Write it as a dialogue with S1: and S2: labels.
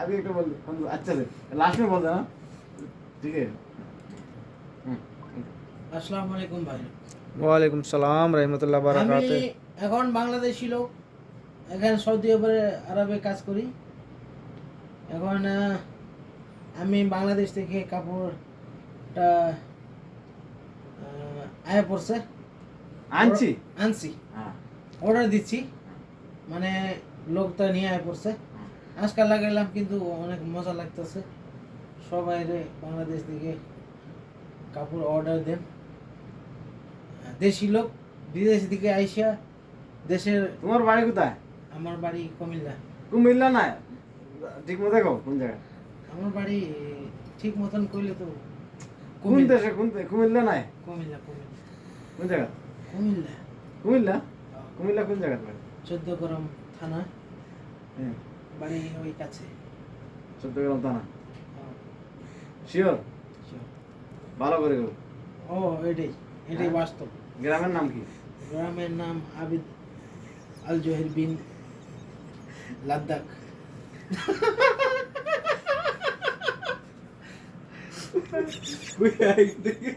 S1: अभी एक बोल अच्छा से लास्ट में बोल देना ठीक है।
S2: আসসালামু আলাইকুম ভাই।
S3: ওয়ালাইকুম সালাম রহমতুল্লাহ
S2: আমি
S3: বারাকাতে।
S2: এখন বাংলাদেশি লোক, এখানে সৌদি আরবে কাজ করি। এখন আমি বাংলাদেশ থেকে কাপড়টা আয়া পড়ছে,
S1: আনছি
S2: আনছি,
S1: হ্যাঁ
S2: অর্ডার দিচ্ছি, মানে লোকটা নিয়ে আয়া পড়ছে। আজকাল লাগাইলাম কিন্তু অনেক মজা লাগতেছে। সবাই রে বাংলাদেশ থেকে কাপড় অর্ডার দেন। দেশি লোক বিদেশ থেকে আইসা দেশের।
S1: তোমার বাড়ি কোথায়?
S2: আমার বাড়ি কুমিল্লা।
S1: কুমিল্লা না ঠিক মতো দেখো কোন জায়গায়?
S2: আমার বাড়ি ঠিক মতন কইলে তো
S1: কোন দেশে কোন কুমিল্লা নাই
S2: কুমিল্লা কুমিল্লা
S1: কোন জায়গা?
S2: কুমিল্লা
S1: কুমিল্লা কুমিল্লা কোন জায়গা বাড়ি?
S2: 14 গরম থানা,
S1: হ্যাঁ
S2: বাড়ি ওই কাছে।
S1: চট্টগ্রাম থানা।
S2: হ্যাঁ,
S1: শিওর?
S2: sure.
S1: ভালো করে গো।
S2: ও এটাই
S1: হ্যাঁ।
S2: বাস্তব।
S1: গ্রামের নাম কি?
S2: গ্রামের নাম আবিদ আল জহির বিন লাদ্দাখ।
S1: কই আই দেখি